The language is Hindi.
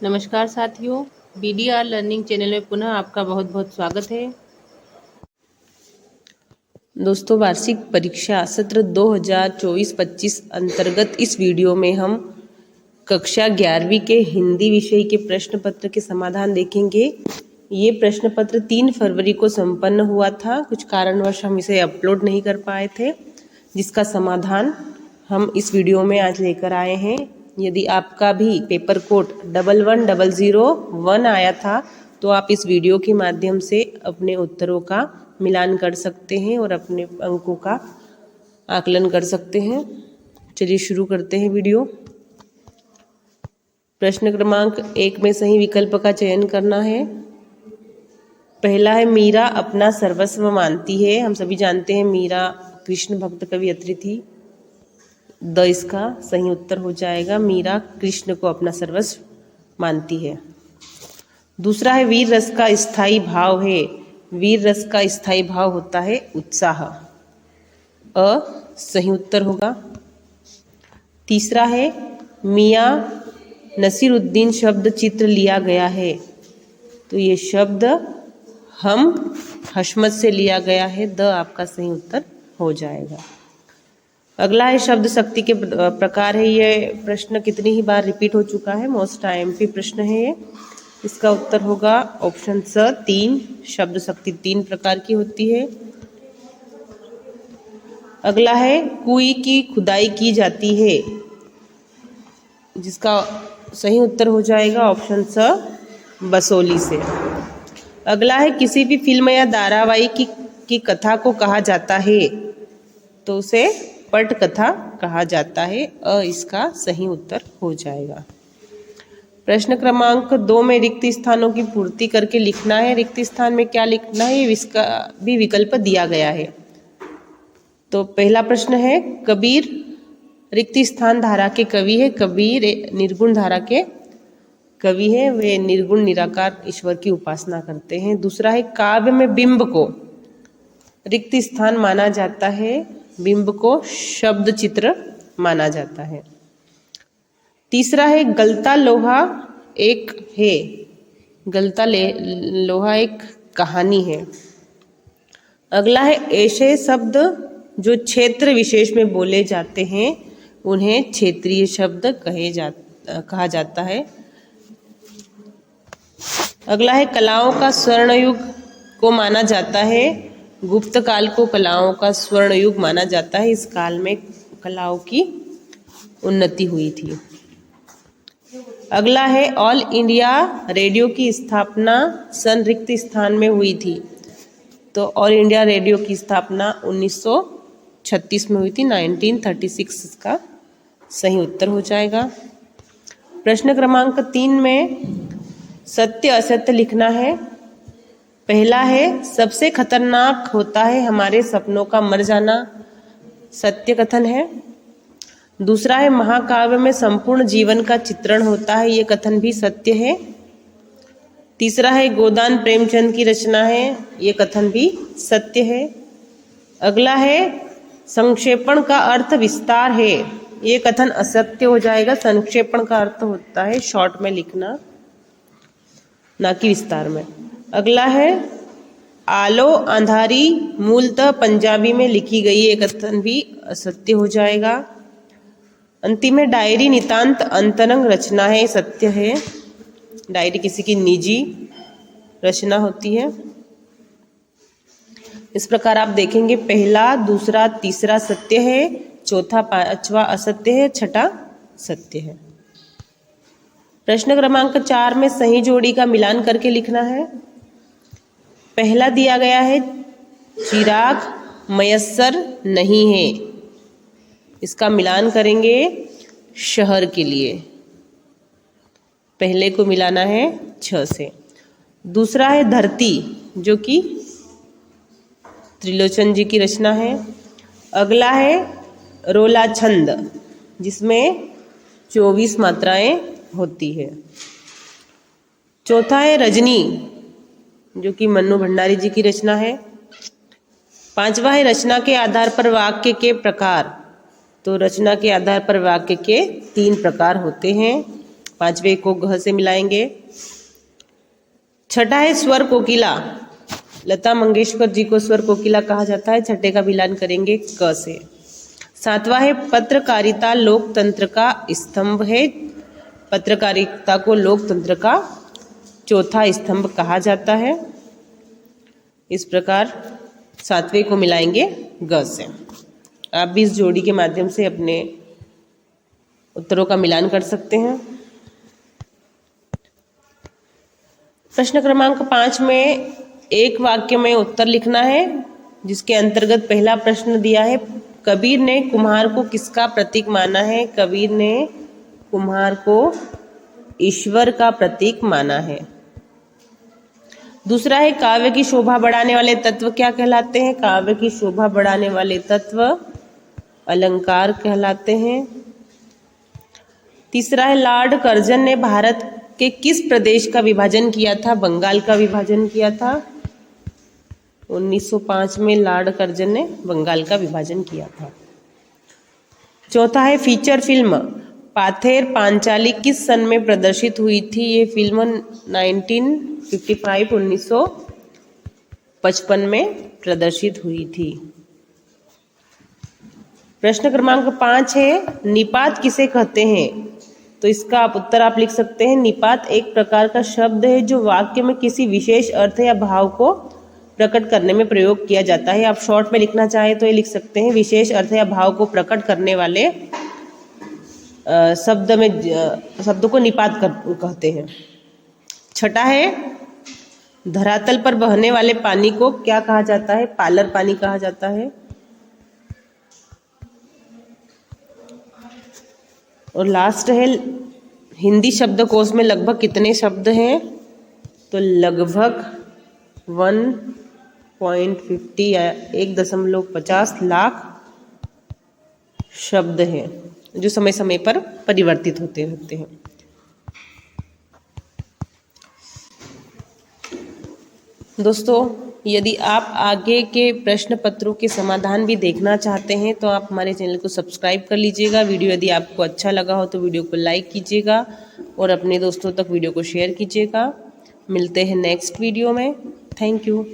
नमस्कार साथियों, BDR लर्निंग चैनल में पुनः आपका बहुत बहुत स्वागत है। दोस्तों, वार्षिक परीक्षा सत्र 2024-25 अंतर्गत इस वीडियो में हम कक्षा 11वीं के हिंदी विषय के प्रश्न पत्र के समाधान देखेंगे। ये प्रश्न पत्र 3 फरवरी को संपन्न हुआ था। कुछ कारणवश हम इसे अपलोड नहीं कर पाए थे, जिसका समाधान हम इस वीडियो में आज लेकर आए हैं। यदि आपका भी पेपर कोड 111001 आया था तो आप इस वीडियो के माध्यम से अपने उत्तरों का मिलान कर सकते हैं और अपने अंकों का आकलन कर सकते हैं। चलिए शुरू करते हैं वीडियो। प्रश्न क्रमांक 1 में सही विकल्प का चयन करना है। पहला है मीरा अपना सर्वस्व मानती है। हम सभी जानते हैं मीरा कृष्ण भक्त कवयित्री थी। इसका सही उत्तर हो जाएगा, मीरा कृष्ण को अपना सर्वस्व मानती है। दूसरा है वीर रस का स्थायी भाव है। वीर रस का स्थायी भाव होता है उत्साह। सही उत्तर होगा। तीसरा है मियाँ नसीरुद्दीन शब्द चित्र लिया गया है। तो ये शब्द हम हशमत से लिया गया है। आपका सही उत्तर हो जाएगा। अगला है शब्द शक्ति के प्रकार है। ये प्रश्न कितनी ही बार रिपीट हो चुका है, मोस्ट आईएमपी प्रश्न है ये। इसका उत्तर होगा ऑप्शन स 3। शब्द शक्ति 3 प्रकार की होती है। अगला है कुएं की खुदाई की जाती है, जिसका सही उत्तर हो जाएगा ऑप्शन स बसोली से। अगला है किसी भी फिल्म या धारावाहिक की कथा को कहा जाता है, तो उसे पट कथा कहा जाता है। इसका सही उत्तर हो जाएगा। प्रश्न क्रमांक 2 में रिक्त स्थानों की पूर्ति करके लिखना है। रिक्त स्थान में क्या लिखना है, इसका भी विकल्प दिया गया है। तो पहला प्रश्न है कबीर रिक्त स्थान धारा के कवि है। कबीर निर्गुण धारा के कवि है। वे निर्गुण निराकार ईश्वर की उपासना करते हैं। दूसरा है काव्य में बिंब को रिक्त स्थान माना जाता है। बिंब को शब्द चित्र माना जाता है। तीसरा है गलता लोहा एक है। गलता लोहा एक कहानी है। अगला है ऐसे शब्द जो क्षेत्र विशेष में बोले जाते हैं, उन्हें क्षेत्रीय शब्द कहा जाता है। अगला है कलाओं का स्वर्ण युग को माना जाता है। गुप्त काल को कलाओं का स्वर्ण युग माना जाता है। इस काल में कलाओं की उन्नति हुई थी। अगला है ऑल इंडिया रेडियो की स्थापना सन रिक्त स्थान में हुई थी। तो ऑल इंडिया रेडियो की स्थापना 1936 में हुई थी। 1936 इसका सही उत्तर हो जाएगा। प्रश्न क्रमांक 3 में सत्य असत्य लिखना है। पहला है सबसे खतरनाक होता है हमारे सपनों का मर जाना। सत्य कथन है। दूसरा है महाकाव्य में संपूर्ण जीवन का चित्रण होता है। ये कथन भी सत्य है। तीसरा है गोदान प्रेमचंद की रचना है। ये कथन भी सत्य है। अगला है संक्षेपण का अर्थ विस्तार है। ये कथन असत्य हो जाएगा। संक्षेपण का अर्थ होता है शॉर्ट में लिखना, ना कि विस्तार में। अगला है आलो अंधारी मूलतः पंजाबी में लिखी गई। ये कथन भी असत्य हो जाएगा। अंतिम में डायरी नितांत अंतरंग रचना है। सत्य है। डायरी किसी की निजी रचना होती है। इस प्रकार आप देखेंगे पहला, दूसरा, तीसरा सत्य है, चौथा पांचवा असत्य है, छठा सत्य है। प्रश्न क्रमांक 4 में सही जोड़ी का मिलान करके लिखना है। पहला दिया गया है चिराग मयस्सर नहीं है। इसका मिलान करेंगे शहर के लिए। पहले को मिलाना है 6 से। दूसरा है धरती, जो कि त्रिलोचन जी की रचना है। अगला है रोला छंद, जिसमें 24 मात्राएं होती है। चौथा है रजनी, जो कि मन्नू भंडारी जी की रचना है। पांचवा है रचना के आधार पर वाक्य के प्रकार। तो रचना के आधार पर वाक्य के 3 प्रकार होते हैं। 5वें को घ से मिलाएंगे। छठा है स्वर कोकिला, लता मंगेशकर जी को स्वर कोकिला कहा जाता है, छठे का मिलान करेंगे क से। 7वां है पत्रकारिता लोकतंत्र का स्तंभ है, पत्रकारिता को लोकतंत्र का चौथा स्तंभ कहा जाता है। इस प्रकार 7वें को मिलाएंगे ग से। आप भी इस जोड़ी के माध्यम से अपने उत्तरों का मिलान कर सकते हैं। प्रश्न क्रमांक 5 में एक वाक्य में उत्तर लिखना है, जिसके अंतर्गत पहला प्रश्न दिया है, कबीर ने कुम्हार को किसका प्रतीक माना है? कबीर ने कुम्हार को ईश्वर का प्रतीक माना है। दूसरा है काव्य की शोभा बढ़ाने वाले तत्व क्या कहलाते हैं? काव्य की शोभा बढ़ाने वाले तत्व अलंकार कहलाते हैं। तीसरा है लॉर्ड कर्जन ने भारत के किस प्रदेश का विभाजन किया था? बंगाल का विभाजन किया था। 1905 में लॉर्ड कर्जन ने बंगाल का विभाजन किया था। चौथा है फीचर फिल्म पाथेर पांचाली किस सन में प्रदर्शित हुई थी? ये फिल्म 1955 में प्रदर्शित हुई थी। प्रश्न क्रमांक 5 है निपात किसे कहते हैं? तो इसका उत्तर आप लिख सकते हैं, निपात एक प्रकार का शब्द है जो वाक्य में किसी विशेष अर्थ या भाव को प्रकट करने में प्रयोग किया जाता है। आप शॉर्ट में लिखना चाहें तो ये लिख सकते हैं, विशेष अर्थ या भाव को प्रकट करने वाले शब्द को निपात कहते हैं। छठा है धरातल पर बहने वाले पानी को क्या कहा जाता है? पालर पानी कहा जाता है। और लास्ट है हिंदी शब्दकोश में लगभग कितने शब्द हैं? तो लगभग 1.50 या 1.50 लाख शब्द हैं जो समय समय पर परिवर्तित होते रहते हैं। दोस्तों, यदि आप आगे के प्रश्न पत्रों के समाधान भी देखना चाहते हैं तो आप हमारे चैनल को सब्सक्राइब कर लीजिएगा। वीडियो यदि आपको अच्छा लगा हो तो वीडियो को लाइक कीजिएगा और अपने दोस्तों तक वीडियो को शेयर कीजिएगा। मिलते हैं नेक्स्ट वीडियो में। Thank you.